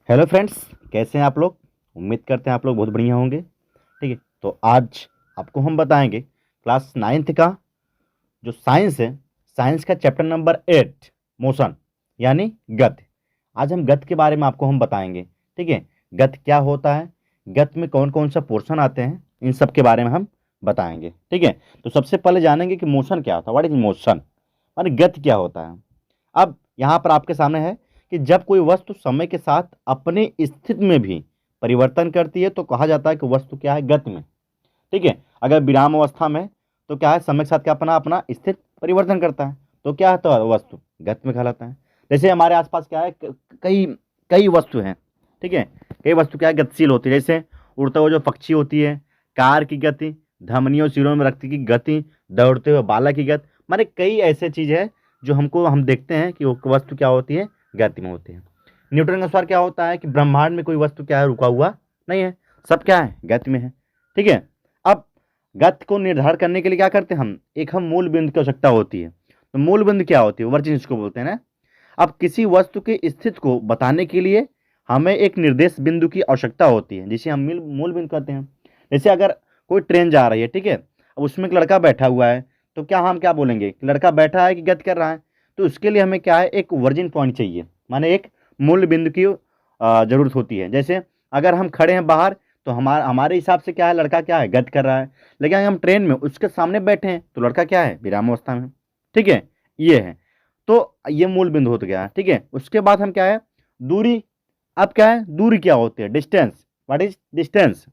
Hello friends, कैसे हैं आप लोग। उम्मीद करते हैं आप लोग बहुत बढ़िया होंगे। ठीक है, तो आज आपको हम बताएंगे क्लास नाइन्थ का जो साइंस है, साइंस का चैप्टर नंबर 8 मोशन यानी गति। आज हम गति के बारे में आपको हम बताएंगे। ठीक है, गति क्या होता है, गति में कौन कौन सा पोर्शन आते हैं, इन सब के बारे में हम बताएंगे। ठीक है, तो सबसे पहले जानेंगे कि मोशन क्या होता है। व्हाट इज मोशन, माने गति क्या होता है। अब यहाँ पर आपके सामने है कि जब कोई वस्तु समय के साथ अपनी स्थिति में भी परिवर्तन करती है तो कहा जाता है कि वस्तु क्या है, गति में। ठीक है, अगर विराम अवस्था में तो क्या है, समय के साथ क्या अपना अपना स्थिति परिवर्तन करता है तो क्या है, तो वस्तु गति में कहलाता है। जैसे हमारे आसपास क्या है, कई कई वस्तु हैं। ठीक है, कई वस्तु क्या है, गतिशील होती है। जैसे उड़ता हुआ जो पक्षी होती है, कार की गति, धमनियों सिरों में रक्त की गति, दौड़ते हुए बालक की गति, माने कई ऐसे चीज है जो हम देखते हैं कि वो वस्तु क्या होती है, गति में होती है। न्यूटन के अनुसार क्या होता है कि ब्रह्मांड में कोई वस्तु क्या है, रुका हुआ नहीं है, सब क्या है, गति में है। ठीक है, अब गति को निर्धारण करने के लिए क्या करते हैं हम मूल बिंदु की आवश्यकता होती है। तो मूल बिंदु क्या होती है, वर्जिन इसको बोलते हैं ना। अब किसी वस्तु की स्थिति को बताने के लिए हमें एक निर्देश बिंदु की आवश्यकता होती है, जिसे हम मूल बिंदु कहते हैं। जैसे अगर कोई ट्रेन जा रही है, ठीक है, अब उसमें एक लड़का बैठा हुआ है, तो क्या हम क्या बोलेंगे, लड़का बैठा है कि गति कर रहा है। तो उसके लिए हमें क्या है, एक वर्जिन पॉइंट चाहिए, माने एक मूल बिंदु की जरूरत होती है। जैसे अगर हम खड़े हैं बाहर तो हमारे हिसाब से क्या है, लड़का क्या है, गति कर रहा है। लेकिन अगर हम ट्रेन में उसके सामने बैठे हैं तो लड़का क्या है, विराम अवस्था में। ठीक है, ये है, तो ये मूल बिंदु हो गया। ठीक है, उसके बाद हम क्या है, दूरी। अब क्या है, दूरी क्या होती है, डिस्टेंस। What is distance.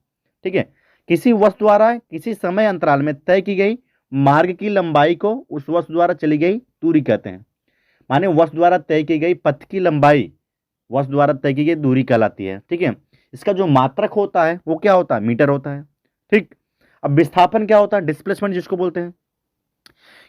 ठीक है, किसी वस्तु द्वारा किसी समय अंतराल में तय की गई मार्ग की लंबाई को उस वस्तु द्वारा चली गई दूरी कहते हैं। माने वस्तु द्वारा तय की गई पथ की लंबाई वस्तु द्वारा तय की गई दूरी कहलाती है। ठीक है, इसका जो मात्रक होता है वो क्या होता है, मीटर होता है। ठीक, अब विस्थापन क्या होता है, डिस्प्लेसमेंट जिसको बोलते हैं।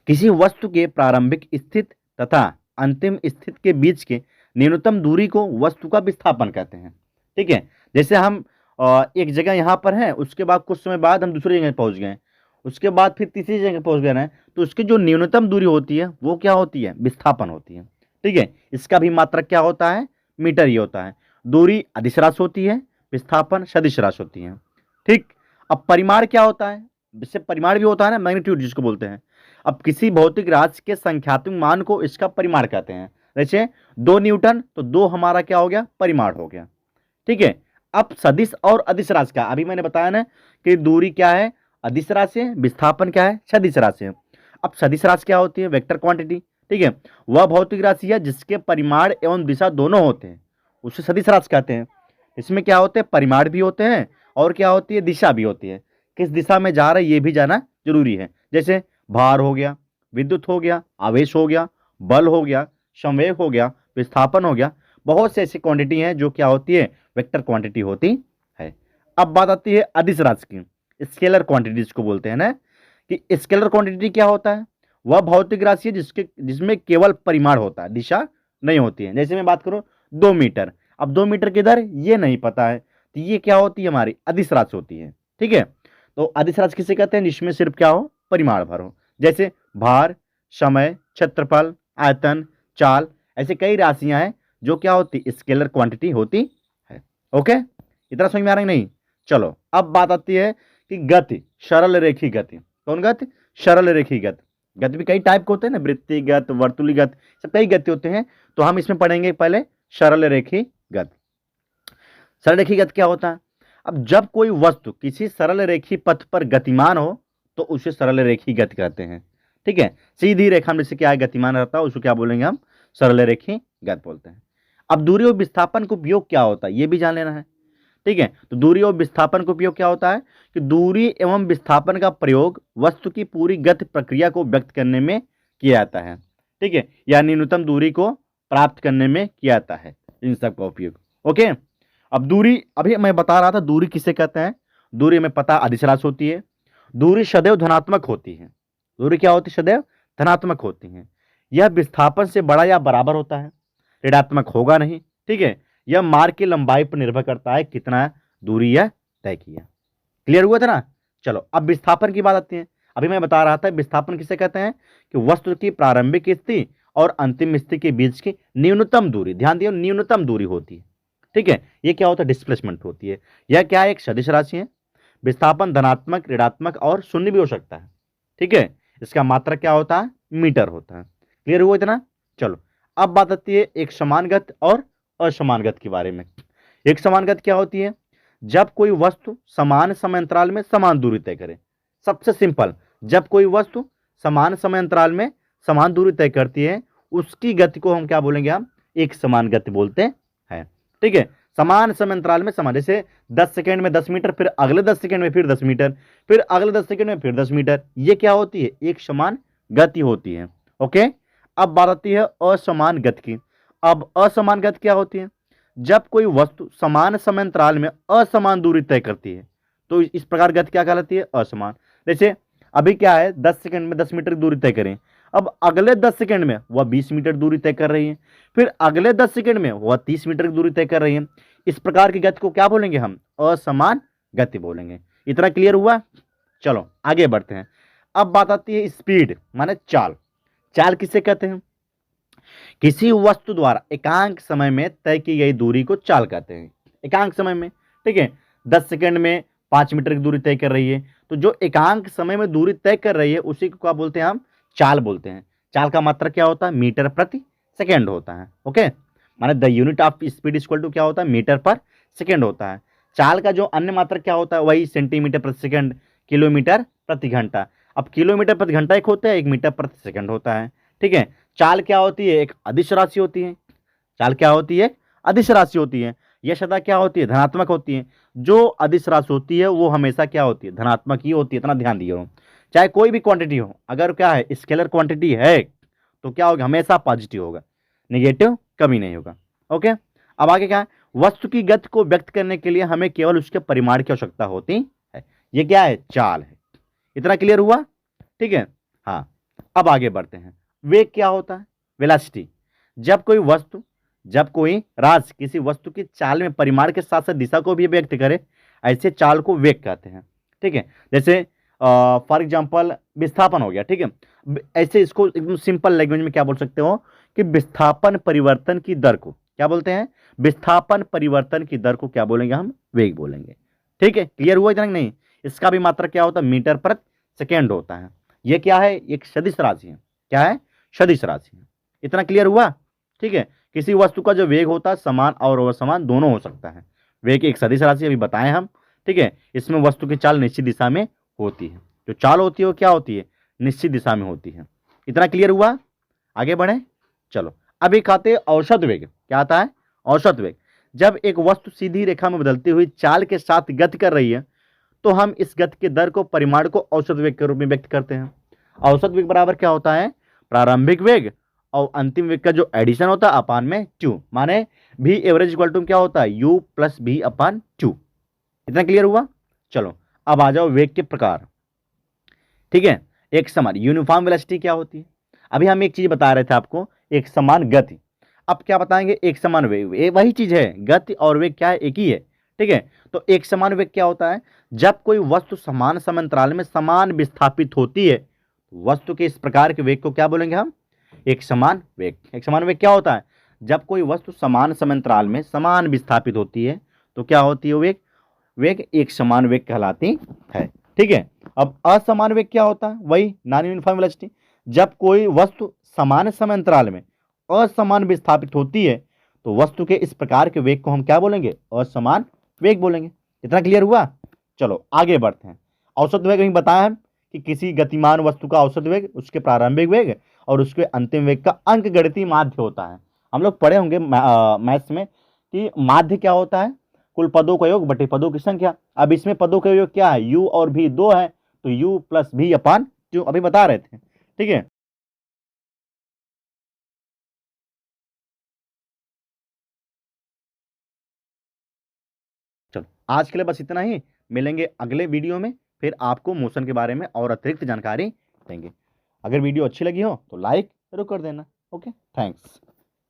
किसी वस्तु के प्रारंभिक स्थिति तथा अंतिम स्थिति के बीच के न्यूनतम दूरी को वस्तु का विस्थापन कहते हैं। ठीक है, जैसे हम एक जगह यहाँ पर हैं, उसके बाद कुछ समय बाद हम दूसरी जगह पहुंच गए, उसके बाद फिर तीसरी जगह पहुंच गए हैं, तो उसकी जो न्यूनतम दूरी होती है वो क्या होती है, विस्थापन होती है। ठीक है, इसका भी मात्रक क्या होता है, मीटर ही होता है। दूरी अदिश राशि होती है, विस्थापन सदिश राशि होती है। ठीक, अब परिमाण क्या होता है, इससे परिमाण भी होता है ना, मैग्नीट्यूड जिसको बोलते हैं। अब किसी भौतिक राशि के संख्यात्मक मान को इसका परिमाण कहते हैं। जैसे 2 न्यूटन, तो 2 हमारा क्या हो गया, परिमाण हो गया। ठीक है, अब सदिश और अदिश राशि का अभी मैंने बताया ना कि दूरी क्या है, अदिश राशि है, विस्थापन क्या है, सदिश राशि है। अब सदिश राशि क्या होती है, वेक्टर क्वांटिटी। ठीक है, वह भौतिक राशि है जिसके परिमाण एवं दिशा दोनों होते हैं, उसे सदिश राशि कहते हैं। इसमें क्या होते हैं, परिमाण भी होते हैं और क्या होती है, दिशा भी होती है। किस दिशा में जा रहा है ये भी जाना जरूरी है। जैसे भार हो गया, विद्युत हो गया, आवेश हो गया, बल हो गया, संवेग हो गया, विस्थापन हो गया। बहुत से ऐसी क्वांटिटी हैं जो क्या होती है, वेक्टर क्वांटिटी होती है। अब बात आती है अदिश राशि की, स्केलर क्वांटिटी जिसको बोलते हैं ना। कि स्केलर क्वांटिटी क्या होता है, वह भौतिक राशि है जिसमें केवल परिमाण होता है, दिशा नहीं होती है। जैसे मैं बात करूं 2 मीटर, अब 2 मीटर किधर ये नहीं पता है, तो ये क्या होती है, हमारी अदिश राशि होती है। ठीक है, तो अदिश राशि किसे कहते हैं, जिसमें सिर्फ क्या हो, परिमाण भर हो। जैसे भार, समय, क्षेत्रफल, आयतन, चाल, ऐसे कई राशियां हैं जो क्या होती, स्केलर क्वांटिटी होती है। ओके, इतना समझ में आ रहा है नहीं। चलो अब बात आती है कि गति, सरल रेखी गति। कौन गति, सरल रेखी गति। गति भी कई टाइप के होते हैं ना, वृत्तिगत, वर्तुलीगत, सब कई गति होते हैं। तो हम इसमें पढ़ेंगे पहले सरल रेखी गति। सरल रेखी गति क्या होता है, अब जब कोई वस्तु किसी सरल रेखी पथ पर गतिमान हो तो उसे सरल रेखी गति कहते हैं। ठीक है, सीधी रेखा में से क्या है, गतिमान रहता है, उसको क्या बोलेंगे हम, सरल रेखी गति बोलते हैं। अब दूरी और विस्थापन का उपयोग क्या होता है ये भी जान लेना है। ठीक है, तो दूरी और विस्थापन का उपयोग क्या होता है कि दूरी एवं विस्थापन का प्रयोग वस्तु की पूरी गति प्रक्रिया को व्यक्त करने में किया जाता है। ठीक है, या न्यूनतम दूरी को प्राप्त करने में किया जाता है, इन सब का उपयोग। ओके, अब दूरी, अभी मैं बता रहा था दूरी किसे कहते हैं। दूरी में पता अदिश राशि होती है। दूरी सदैव धनात्मक होती है। दूरी क्या होती है, सदैव धनात्मक होती है। यह विस्थापन से बड़ा या बराबर होता है, ऋणात्मक होगा नहीं। ठीक है, यह मार्ग की लंबाई पर निर्भर करता है, कितना दूरी यह तय किया। क्लियर हुआ था ना। चलो अब विस्थापन की बात आती है। अभी मैं बता रहा था विस्थापन किसे कहते हैं कि वस्तु की प्रारंभिक स्थिति और अंतिम स्थिति के बीच की न्यूनतम दूरी, ध्यान दियो न्यूनतम दूरी होती है। ठीक है, ये क्या होता है, डिस्प्लेसमेंट होती है। यह क्या है, एक सदिश राशि है। विस्थापन धनात्मक, ऋणात्मक और शून्य भी हो सकता है। ठीक है, इसका मात्रक क्या होता है, मीटर होता है। क्लियर हुआ इतना? चलो अब बात आती है एक समान गति और असमान गति के बारे में। एक समान गति क्या होती है, जब कोई वस्तु समान समय अंतराल में समान दूरी तय करे। सबसे सिंपल, जब कोई वस्तु समान समय अंतराल में समान दूरी तय करती है, उसकी गति को हम क्या बोलेंगे, हम एक समान गति बोलते हैं। ठीक है, समान समय अंतराल में समान, जैसे 10 सेकंड में 10 मीटर, फिर अगले 10 सेकंड में फिर 10 मीटर, फिर अगले 10 सेकंड में फिर 10 मीटर, ये क्या होती है, एक समान गति होती है। ओके, अब बात आती है असमान गति की। अब असमान गति क्या होती है, जब कोई वस्तु समान समय अंतराल में असमान दूरी तय करती है, तो इस प्रकार गति क्या कहलाती है, असमान। जैसे अभी क्या है, 10 सेकंड में 10 मीटर की दूरी तय करें, अब अगले 10 सेकंड में वह 20 मीटर दूरी तय कर रही है, फिर अगले 10 सेकंड में वह 30 मीटर की दूरी तय कर रही है। इस प्रकार की गति को क्या बोलेंगे, हम असमान गति बोलेंगे। इतना क्लियर हुआ? चलो आगे बढ़ते हैं। अब बात आती है स्पीड, माने चाल। चाल किसे कहते हैं, किसी वस्तु द्वारा एकांक समय में तय की गई दूरी को चाल कहते हैं। एकांक समय में, ठीक है, 10 सेकंड में 5 मीटर की दूरी तय कर रही है, तो जो एकांक समय में दूरी तय कर रही है उसी को क्या बोलते हैं, हम चाल बोलते हैं। चाल का मात्रक क्या होता है, मीटर प्रति सेकेंड होता है। ओके, माने the unit of speed equal to क्या होता है, मीटर पर सेकेंड होता है। चाल का जो अन्य मात्रक क्या होता है, वही सेंटीमीटर प्रति सेकेंड, किलोमीटर प्रति घंटा। अब किलोमीटर प्रति घंटा एक होता है, 1 मीटर प्रति सेकेंड होता है। ठीक है, चाल क्या होती है, एक अदिश राशि होती है। चाल क्या होती है, अदिश राशि होती है। यह सदा क्या होती है, धनात्मक होती है। जो अदिश राशि होती है वो हमेशा क्या होती है, धनात्मक ही होती है। इतना ध्यान दिए, चाहे कोई भी क्वांटिटी हो, अगर क्या है स्केलर क्वांटिटी है तो क्या होगा, हमेशा पॉजिटिव होगा, नेगेटिव कभी नहीं होगा। ओके, अब आगे क्या है, वस्तु की गति को व्यक्त करने के लिए हमें केवल उसके परिमाण की आवश्यकता होती है। ये क्या है, चाल है। इतना क्लियर हुआ? ठीक है, हाँ। अब आगे बढ़ते हैं। वेग क्या होता है, वेलोसिटी। जब कोई राशि किसी वस्तु की चाल में परिमाण के साथ साथ दिशा को भी व्यक्त करे, ऐसे चाल को वेग कहते हैं। ठीक है, जैसे फॉर एग्जांपल विस्थापन हो गया। ठीक है, ऐसे इसको एकदम सिंपल लैंग्वेज में क्या बोल सकते हो कि विस्थापन परिवर्तन की दर को क्या बोलते हैं, विस्थापन परिवर्तन की दर को क्या बोलेंगे, हम वेग बोलेंगे। ठीक है, क्लियर हुआ इतना नहीं? इसका भी मात्रक क्या होता है, मीटर प्रति सेकेंड होता है। ये क्या है, एक सदिश राशि है। क्या है, सदिश राशि है। इतना क्लियर हुआ? ठीक है, किसी वस्तु का जो वेग होता है समान और असमान दोनों हो सकता है। वेग एक सदिश राशि अभी बताएं हम। ठीक है, इसमें वस्तु की चाल निश्चित दिशा में होती है। जो चाल होती है वो क्या होती है, निश्चित दिशा में होती है। इतना क्लियर हुआ? आगे बढ़े, चलो अब एक आते हैं औसत वेग। क्या आता है, औसत वेग। जब एक वस्तु सीधी रेखा में बदलती हुई चाल के साथ गति कर रही है तो हम इस गति के दर को परिमाण को औसत वेग के रूप में व्यक्त करते हैं। औसत वेग बराबर क्या होता है, प्रारंभिक वेग और अंतिम वेग का जो एडिशन होता है अपान में टू, माने भी एवरेज इक्वल टू क्या होता है, यू प्लस भी अपान टू। इतना क्लियर हुआ? चलो अब आ जाओ वेग के प्रकार। ठीक है, एक समान यूनिफॉर्म वेलोसिटी क्या होती है, अभी हम एक चीज बता रहे थे आपको, एक समान गति। अब क्या बताएंगे, एक समान वेग। ये वही चीज है, गति और वेग क्या है, एक ही है। ठीक है, तो एक समान वेग क्या होता है, जब कोई वस्तु समान समय अंतराल में समान विस्थापित होती है, वस्तु के इस प्रकार के वेग को क्या बोलेंगे हम, एक समान वेग। एक समान वेग क्या होता है, जब कोई वस्तु समान समय अंतराल में समान विस्थापित होती है तो क्या होती है वेग, वेग एक समान वेग कहलाती है। ठीक है, अब असमान वेग क्या होता है, वही नॉन यूनिफॉर्म वेलोसिटी। जब कोई वस्तु समान समय अंतराल में असमान विस्थापित होती है तो वस्तु के इस प्रकार के वेग को हम क्या बोलेंगे, असमान वेग बोलेंगे। इतना क्लियर हुआ? चलो आगे बढ़ते हैं। औसत वेग में बताया है कि किसी गतिमान वस्तु का औसत वेग उसके प्रारंभिक वेग और उसके अंतिम वेग का अंकगणितीय माध्य होता है। हम लोग पढ़े होंगे मैथ्स में कि माध्य क्या होता है, कुल पदों का योग बटे पदों की संख्या। अब इसमें पदों का योग क्या है, u और v दो है तो u plus v upon two, अभी बता रहे थे। ठीक है, चलो आज के लिए बस इतना ही। मिलेंगे अगले वीडियो में, फिर आपको मोशन के बारे में और अतिरिक्त जानकारी देंगे। अगर वीडियो अच्छी लगी हो तो लाइक जरूर कर देना। Okay, thanks.